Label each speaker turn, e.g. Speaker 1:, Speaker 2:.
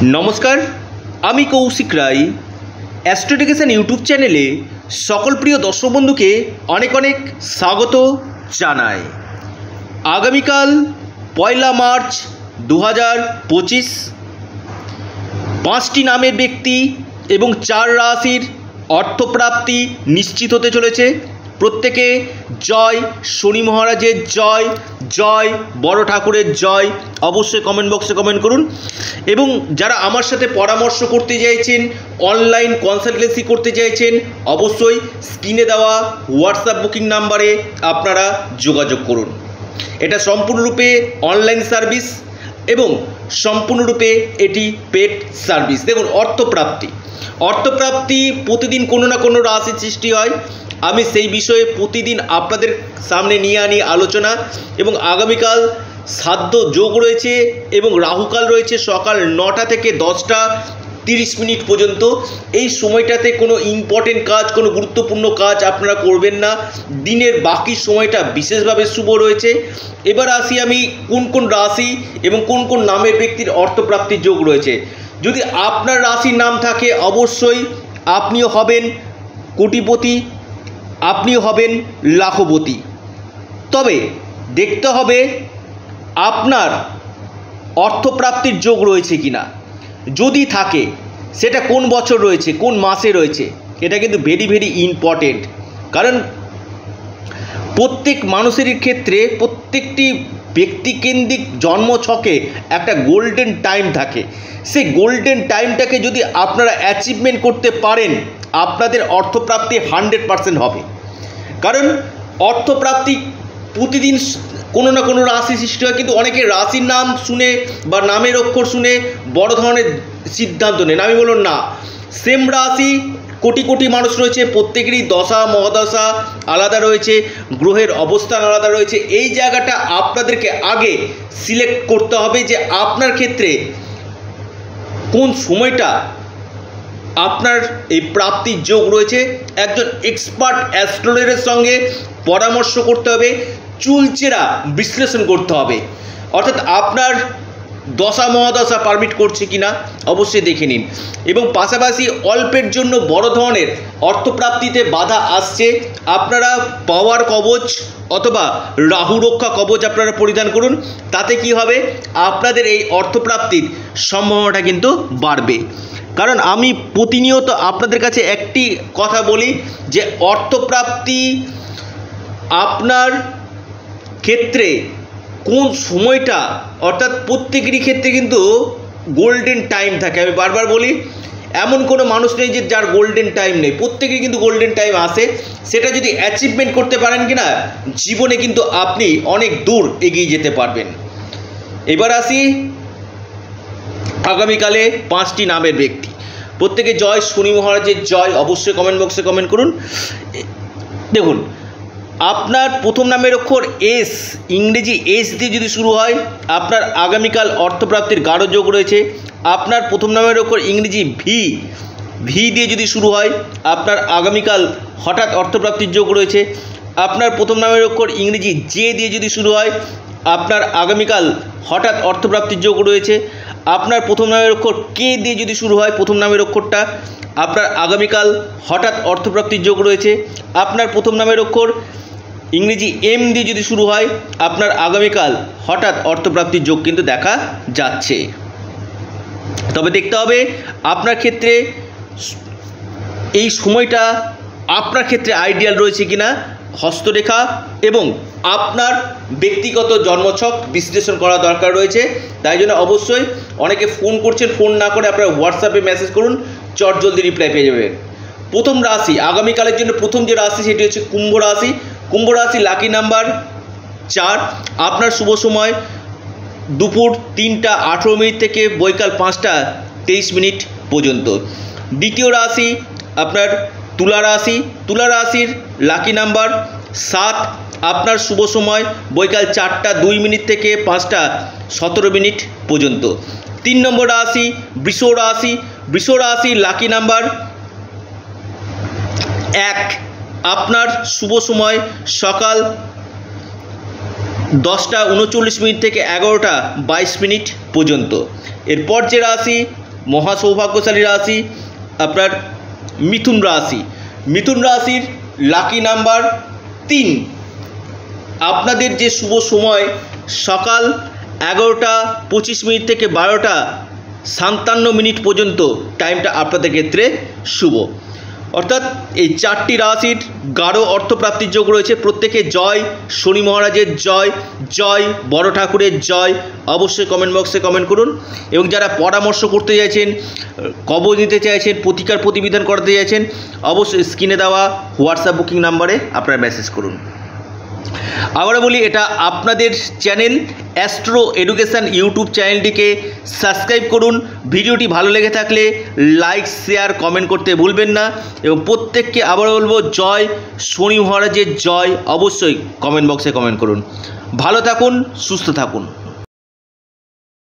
Speaker 1: नमस्कार आमी कौशिक राय एस्ट्रोडिकेशन यूट्यूब चैनेले सकल प्रिय दर्शक बंधु के अनेक अनेक स्वागत जानाई। आगामीकाल पयला मार्च 2025 पाँचटी नामेर व्यक्ति एवं चार राशिर अर्थप्राप्ति निश्चित होते चलेছে। प्रत्येके जय शनि महाराजेर जय जय बड़ ठाकुरेर जय अवश्य कमेंट बक्से कमेंट करुन। एवं जारा आमार साथे परामर्श करते चाइछेन अनलाइन कन्सालटेंसि करते चाइछेन अवश्य स्क्रिने देওয়া व्हाट्सएप बुकिंग नम्बरे आपनारा जोगाजोग करुन। एटा सम्पूर्णरूपे अनलाइन सार्विस एवं सम्पूर्णरूपे एटी पेड सार्विस। देखुन अर्थप्राप्ति प्रतिदिन कोनो ना कोनो राशि सृष्टि हय। आमी सेई विषये प्रतिदिन आपनादेर सामने निये आनी आलोचना। एवं आगामीकाल श्राद्ध जोग रयेछे एवं राहुकाल रयेछे सकाल 9टा থেকে 10টা 30 मिनट पर्यन्त। এই সময়টাতে কোনো ইম্পর্টেন্ট কাজ কোনো গুরুত্বপূর্ণ কাজ আপনারা করবেন না। দিনের বাকি সময়টা বিশেষভাবে শুভ রয়েছে। এবার আসি আমি কোন কোন রাশি এবং কোন কোন নামের ব্যক্তির অর্থপ্রাপ্তির যোগ রয়েছে। যদি আপনার রাশির নাম থাকে অবশ্যই আপনিও হবেন কোটিপতি, আপনিও হবেন লাখপতি। তবে দেখতে হবে আপনার অর্থপ্রাপ্তির যোগ রয়েছে কিনা। যদি থাকে সেটা কোন বছর রয়েছে কোন মাসে রয়েছে এটা কিন্তু ভেরি ভেরি ইম্পর্টেন্ট। কারণ প্রত্যেক মানুষের ক্ষেত্রে প্রত্যেকটি ব্যক্তিকেন্দ্রিক জন্মছকে একটা গোল্ডেন টাইম থাকে। সেই গোল্ডেন টাইমটাকে যদি আপনারা অ্যাচিভমেন্ট করতে পারেন আপনাদের অর্থপ্রাপ্তি 100% হবে। কারণ অর্থপ্রাপ্তি প্রতিদিন কোনো না কোনো রাশি সৃষ্টি হয়, কিন্তু অনেকে রাশির নাম শুনে বা নামের অক্ষর শুনে বড় ধরনের সিদ্ধান্ত নেন। আমি বললাম না, সেম রাশি কোটি কোটি মানুষ রয়েছে, প্রত্যেকেরই দশা মহাদশা আলাদা রয়েছে, গ্রহের অবস্থান আলাদা রয়েছে। এই জায়গাটা আপনাদেরকে আগে সিলেক্ট করতে হবে যে আপনার ক্ষেত্রে কোন সময়টা আপনার এই প্রাপ্তির যোগ রয়েছে। একজন এক্সপার্ট অ্যাস্ট্রোলজারের সঙ্গে পরামর্শ করতে হবে, চুলচেরা বিশ্লেষণ করতে হবে। অর্থাৎ আপনার দশা মহাদশা পারমিট করছে কিনা অবশ্যই দেখে নিন। এবং পাশাপাশি অল্পের জন্য বড় ধরনের অর্থপ্রাপ্তিতে বাধা আসছে, আপনারা পাওয়ার কবচ অথবা রাহু রক্ষা কবচ আপনারা পরিধান করুন। তাতে কি হবে আপনাদের এই অর্থপ্রাপ্তির সম্ভাবনাটা কিন্তু বাড়বে। কারণ আমি প্রতিনিয়ত আপনাদের কাছে একটি কথা বলি যে অর্থপ্রাপ্তি আপনার ক্ষেত্রে কোন সময়টা অর্থাৎ প্রত্যেকেরই ক্ষেত্রে কিন্তু গোল্ডেন টাইম থাকে। আমি বারবার বলি এমন কোনো মানুষ নেই যে যার গোল্ডেন টাইম নেই, প্রত্যেকেরই কিন্তু গোল্ডেন টাইম আসে। সেটা যদি অ্যাচিভমেন্ট করতে পারেন কিনা জীবনে কিন্তু আপনি অনেক দূর এগিয়ে যেতে পারবেন। এবার আসি আগামীকালে পাঁচটি নামের ব্যক্তি। প্রত্যেকে জয় শনি মহারাজের জয় অবশ্যই কমেন্ট বক্সে কমেন্ট করুন। দেখুন আপনার প্রথম নামের অক্ষর এস, ইংরেজি এস দিয়ে যদি শুরু হয় আপনার আগামীকাল অর্থপ্রাপ্তির গাঢ় যোগ রয়েছে। আপনার প্রথম নামের অক্ষর ইংরেজি ভি দিয়ে যদি শুরু হয় আপনার আগামীকাল হঠাৎ অর্থপ্রাপ্তির যোগ রয়েছে। আপনার প্রথম নামের অক্ষর ইংরেজি জে দিয়ে যদি শুরু হয় আপনার আগামীকাল হঠাৎ অর্থপ্রাপ্তির যোগ রয়েছে। আপনার প্রথম নামের অক্ষর কে দিয়ে যদি শুরু হয় প্রথম নামের অক্ষরটা আপনার আগামীকাল হঠাৎ অর্থপ্রাপ্তির যোগ রয়েছে। আপনার প্রথম নামের অক্ষর ইংরেজি এম দিয়ে যদি শুরু হয় আপনার আগামীকাল হঠাৎ অর্থপ্রাপ্তির যোগ কিন্তু দেখা যাচ্ছে। তবে দেখতে হবে আপনার ক্ষেত্রে এই সময়টা আপনার ক্ষেত্রে আইডিয়াল রয়েছে কিনা। হস্তরেখা এবং আপনার ব্যক্তিগত জন্মছক বিশ্লেষণ করা দরকার রয়েছে। তাই জন্য অবশ্যই অনেকে ফোন করছেন, ফোন না করে আপনারা হোয়াটসঅ্যাপে মেসেজ করুন, চটজলদি রিপ্লাই পেয়ে যাবেন। প্রথম রাশি আগামীকালের জন্য প্রথম যে রাশি সেটি হচ্ছে কুম্ভ রাশি। কুম্ভ রাশি লাকি নাম্বার 4। আপনার শুভ সময় দুপুর 3টা 18 মিনিট থেকে বৈকাল 5টা 23 মিনিট পর্যন্ত। দ্বিতীয় রাশি আপনার তুলা রাশি। তুলা রাশির লাকি নাম্বার 7। আপনার শুভ সময় বৈকাল 4টা 2 মিনিট থেকে 5টা 17 মিনিট পর্যন্ত। 3 নম্বর রাশি বৃষ রাশি। বৃষ রাশির লাকি নাম্বার 1। আপনার শুভ সময় সকাল 10টা 39 মিনিট থেকে 11টা 22 মিনিট পর্যন্ত। এরপর যে রাশি মহা সৌভাগ্যশালী রাশি আপনার মিথুন রাশি। মিথুন রাশির লাকি নাম্বার 3। আপনাদের যে শুভ সময় সকাল 11:25 থেকে 12:57 পর্যন্ত টাইমটা আপনাদের ক্ষেত্রে শুভ। অর্থাৎ এই 4টি রাশির গাঢ় অর্থপ্রাপ্তির যোগ রয়েছে। প্রত্যেকে জয় শনি মহারাজের জয়, জয় বড় ঠাকুরের জয় অবশ্যই কমেন্ট বক্সে কমেন্ট করুন। এবং যারা পরামর্শ করতে চাইছেন, কবজ নিতে চাইছেন, প্রতিকার প্রতিবিধান করতে চাইছেন, অবশ্যই স্ক্রিনে দেওয়া হোয়াটসঅ্যাপ বুকিং নাম্বারে আপনারা মেসেজ করুন। আবারও বলি, এটা আপনাদের চ্যানেল অ্যাস্ট্রো এডুকেশান ইউটিউব চ্যানেলটিকে সাবস্ক্রাইব করুন। ভিডিওটি ভালো লেগে থাকলে লাইক শেয়ার কমেন্ট করতে ভুলবেন না। এবং প্রত্যেককে আবারও বলবো জয় শনি মহারাজের জয় অবশ্যই কমেন্ট বক্সে কমেন্ট করুন। ভালো থাকুন, সুস্থ থাকুন।